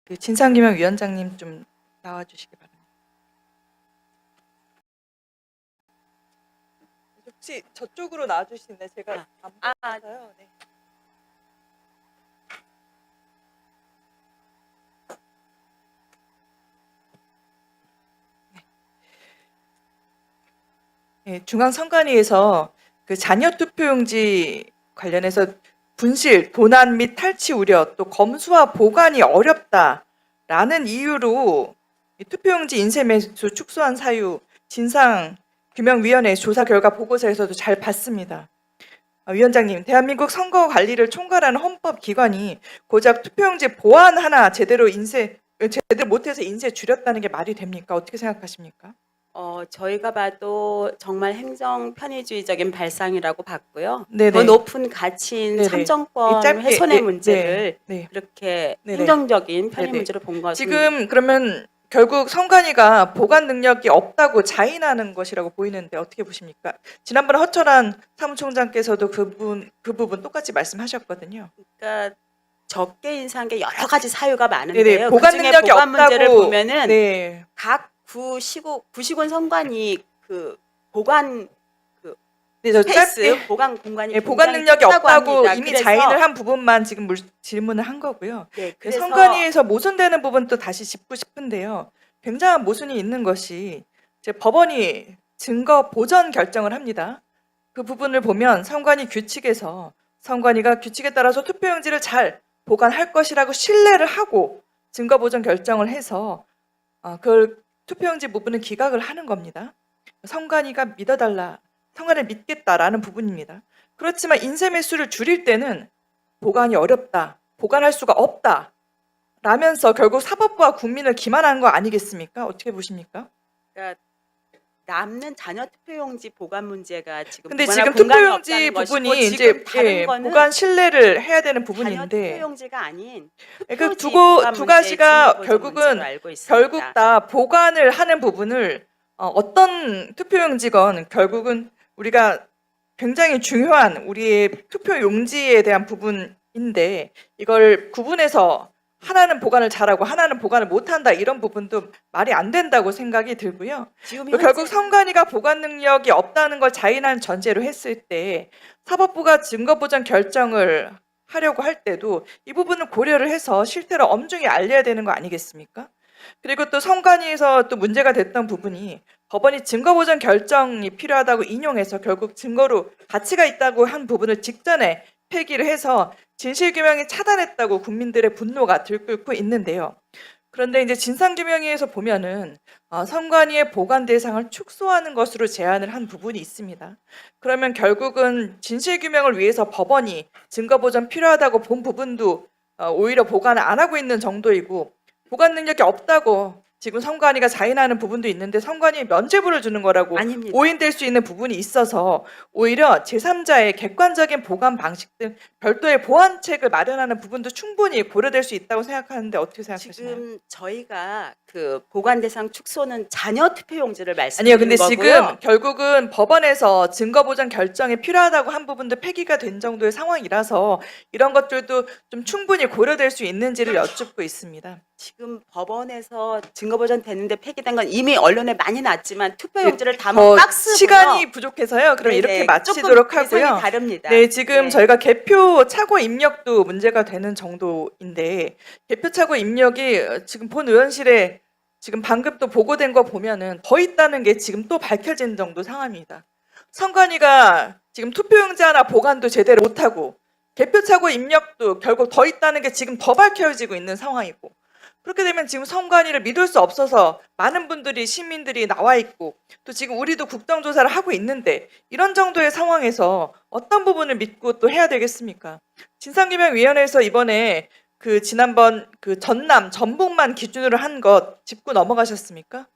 그 진상규명 위원장님 좀 나와주시기 바랍니다. 혹시 저쪽으로 나와주시는데 제가 안 보여서요. 네. 네, 중앙선관위에서 그 자녀 투표용지 관련해서 분실, 도난 및 탈취 우려, 또 검수와 보관이 어렵다라는 이유로 이 투표용지 인쇄 매수 축소한 사유 진상규명위원회 조사 결과 보고서에서도 잘 봤습니다. 위원장님, 대한민국 선거 관리를 총괄하는 헌법기관이 고작 투표용지 보안 하나 제대로 못해서 인쇄 줄였다는 게 말이 됩니까? 어떻게 생각하십니까? 저희가 봐도 정말 행정 편의주의적인 발상이라고 봤고요. 네네. 더 높은 가치인 네네. 참정권 짧게, 훼손의 네, 문제를 네. 그렇게 네네. 행정적인 편의 네네. 문제로 본 것은 지금 그러면 결국 선관위가 보관 능력이 없다고 자인하는 것이라고 보이는데 어떻게 보십니까? 지난번에 허철한 사무총장께서도 그 부분 똑같이 말씀하셨거든요. 그러니까 적게 인사한 게 여러 가지 사유가 네네. 많은데요. 보관 그중에 능력이 보관 문제를 없다고. 보면은 네. 각 구시군 선관위 그 보관 네, 저 스페이스 보관 공간이 네, 보관 굉장히 능력이 좁다고 없다고 합니다. 이미 그래서 자인을 한 부분만 지금 질문을 한 거고요. 네, 그래서 선관위에서 모순되는 부분도 다시 짚고 싶은데요. 굉장한 모순이 있는 것이 이제 법원이 증거 보전 결정을 합니다. 그 부분을 보면 선관위 규칙에서 선관위가 규칙에 따라서 투표용지를 잘 보관할 것이라고 신뢰를 하고 증거 보전 결정을 해서 그 투표용지 부분은 기각을 하는 겁니다. 선관위가 믿어달라, 선관위를 믿겠다라는 부분입니다. 그렇지만 인쇄 매수를 줄일 때는 보관이 어렵다, 보관할 수가 없다 라면서 결국 사법부와 국민을 기만하는 거 아니겠습니까? 어떻게 보십니까? 그러니까 남는 자녀 투표용지 보관 문제가 지금 근데 보관할 지금 공간이 투표용지 없다는 것이고, 부분이 지금 이제 다른 거는 보관 신뢰를 해야 되는 자녀 부분인데 투표용지가 아닌 그 투표지 보관 두 문제의 가지가 진위 보전 결국은 문제로 알고 있습니다. 결국 다 보관을 하는 부분을 어떤 투표용지건 결국은 우리가 굉장히 중요한 우리의 투표용지에 대한 부분인데 이걸 구분해서 하나는 보관을 잘하고 하나는 보관을 못한다 이런 부분도 말이 안 된다고 생각이 들고요. 지금 또 결국 선관위가 보관 능력이 없다는 걸 자인한 전제로 했을 때 사법부가 증거보전 결정을 하려고 할 때도 이 부분을 고려를 해서 실태를 엄중히 알려야 되는 거 아니겠습니까? 그리고 또 선관위에서 또 문제가 됐던 부분이 법원이 증거보전 결정이 필요하다고 인용해서 결국 증거로 가치가 있다고 한 부분을 직전에 폐기를 해서 진실규명이 차단했다고 국민들의 분노가 들끓고 있는데요. 그런데 이제 진상규명위에서 보면은 선관위의 보관 대상을 축소하는 것으로 제안을 한 부분이 있습니다. 그러면 결국은 진실규명을 위해서 법원이 증거보전 필요하다고 본 부분도 오히려 보관을 안 하고 있는 정도이고 보관 능력이 없다고 지금 선관위가 자인하는 부분도 있는데 선관위에 면죄부를 주는 거라고 아닙니다. 오인될 수 있는 부분이 있어서 오히려 제3자의 객관적인 보관 방식 등 별도의 보완책을 마련하는 부분도 충분히 고려될 수 있다고 생각하는데 어떻게 생각하시나요? 지금 저희가 그 보관 대상 축소는 자녀 투표용지를 아니요, 말씀드리는 근데 거고요. 지금 결국은 법원에서 증거보전 결정이 필요하다고 한 부분도 폐기가 된 정도의 상황이라서 이런 것들도 좀 충분히 고려될 수 있는지를 여쭙고 있습니다. 지금 법원에서 증거보전 됐는데 폐기된 건 이미 언론에 많이 났지만 투표용지를 담은 저 박스고요. 시간이 부족해서요. 그럼 네네, 이렇게 조금 마치도록 대상이 하고요. 다릅니다. 네, 지금 네. 저희가 개표 차고 입력도 문제가 되는 정도인데 개표 차고 입력이 지금 본 의원실에 지금 방금 또 보고된 거 보면은 더 있다는 게 지금 또 밝혀진 정도 상황입니다. 선관위가 지금 투표용지 하나 보관도 제대로 못하고 개표 차고 입력도 결국 더 있다는 게 지금 더 밝혀지고 있는 상황이고 그렇게 되면 지금 선관위를 믿을 수 없어서 많은 분들이 시민들이 나와 있고 또 지금 우리도 국정조사를 하고 있는데 이런 정도의 상황에서 어떤 부분을 믿고 또 해야 되겠습니까? 진상규명위원회에서 이번에 그 지난번 그 전남 전북만 기준으로 한 것 짚고 넘어가셨습니까?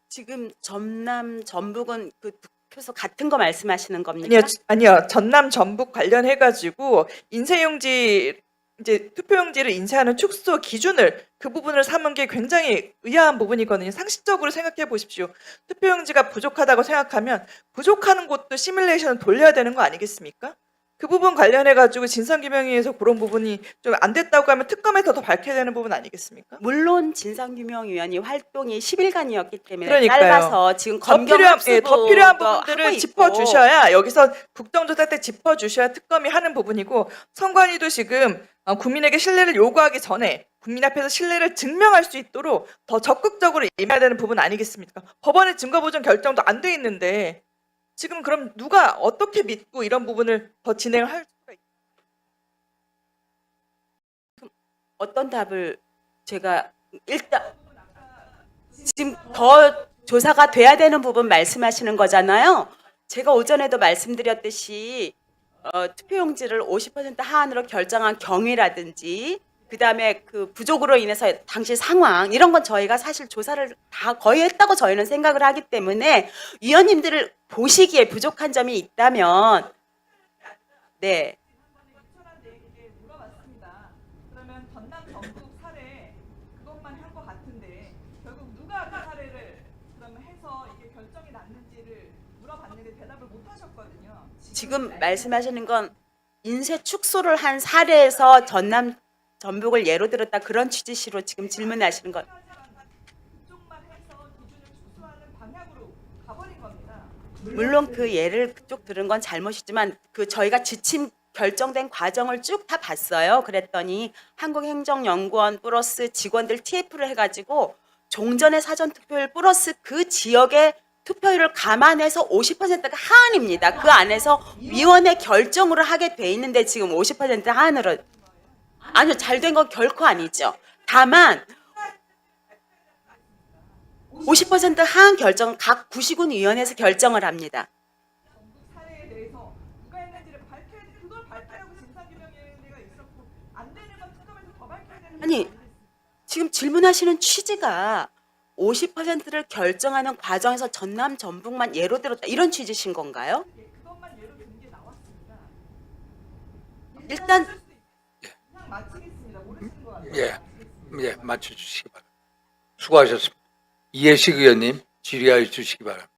지금 전남 전북은 그 득표소 같은 거 말씀하시는 겁니까? 아니요. 전남 전북 관련해 가지고 인쇄용지 이제 투표용지를 인쇄하는 축소 기준을 그 부분을 삼은 게 굉장히 의아한 부분이거든요. 상식적으로 생각해 보십시오. 투표용지가 부족하다고 생각하면 부족한 곳도 시뮬레이션을 돌려야 되는 거 아니겠습니까? 그 부분 관련해 가지고 진상규명위에서 그런 부분이 좀 안 됐다고 하면 특검에서 더 밝혀야 되는 부분 아니겠습니까? 물론 진상규명위원회 활동이 10일간이었기 때문에 그러니까요. 짧아서 지금 더 검경 필요한, 예, 더 필요한 합수도 하고 부분들을 있고. 짚어주셔야 여기서 국정조사 때 짚어주셔야 특검이 하는 부분이고 선관위도 지금 국민에게 신뢰를 요구하기 전에 국민 앞에서 신뢰를 증명할 수 있도록 더 적극적으로 임해야 되는 부분 아니겠습니까? 법원의 증거보정 결정도 안 돼 있는데 지금 그럼 누가 어떻게 믿고 이런 부분을 더 진행을 할 수가 있 어떤 답을 제가 일단 지금 더 조사가 돼야 되는 부분 말씀하시는 거잖아요. 제가 오전에도 말씀드렸듯이 투표용지를 50% 하한으로 결정한 경위라든지 그다음에 그 부족으로 인해서 당시 상황 이런 건 저희가 사실 조사를 다 거의 했다고 저희는 생각을 하기 때문에 위원님들을 보시기에 부족한 점이 있다면 네. 물어봤습니다. 그러면 전남 전북 사례 그것만 한 것 같은데 결국 누가 그 사례를 그러면 해서 이게 결정이 났는지를 물어봤는데 대답을 못 하셨거든요. 지금 말씀하시는 건 인쇄 축소를 한 사례에서 전남 전북을 예로 들었다 그런 취지시로 지금 질문하시는 것. 그쪽만 해서 기준을 축소하는 방향으로 가버린 겁니다. 물론 그 예를 그쪽 들은 건 잘못이지만 그 저희가 지침 결정된 과정을 쭉 다 봤어요. 그랬더니 한국행정연구원 플러스 직원들 TF를 해가지고 종전의 사전투표율 플러스 그 지역의 투표율을 감안해서 50%가 하한입니다. 그 안에서 위원회 결정으로 하게 돼 있는데 지금 50% 하한으로 아니요, 잘된 건 결코 아니죠. 다만 50% 하한 결정은 각 구시군 위원회에서 결정을 합니다. 전북 사례에 대해서 누가 했는지를 밝혀야 돼. 그걸 밝히라고 진상규명위원회가 있었고 안 되는 건 특검에서 더 밝혀야 되는 아니, 거 지금 질문하시는 취지가 50%를 결정하는 과정에서 전남 전북만 예로 들었다 이런 취지신 건가요? 그것만 예로 든 게 나왔습니다. 일단 그냥 마치겠습니다. 모르시는 것 같아요. 예, 맞춰주시기 바랍니다. 수고하셨습니다. 이해식 의원님 질의하여 주시기 바랍니다.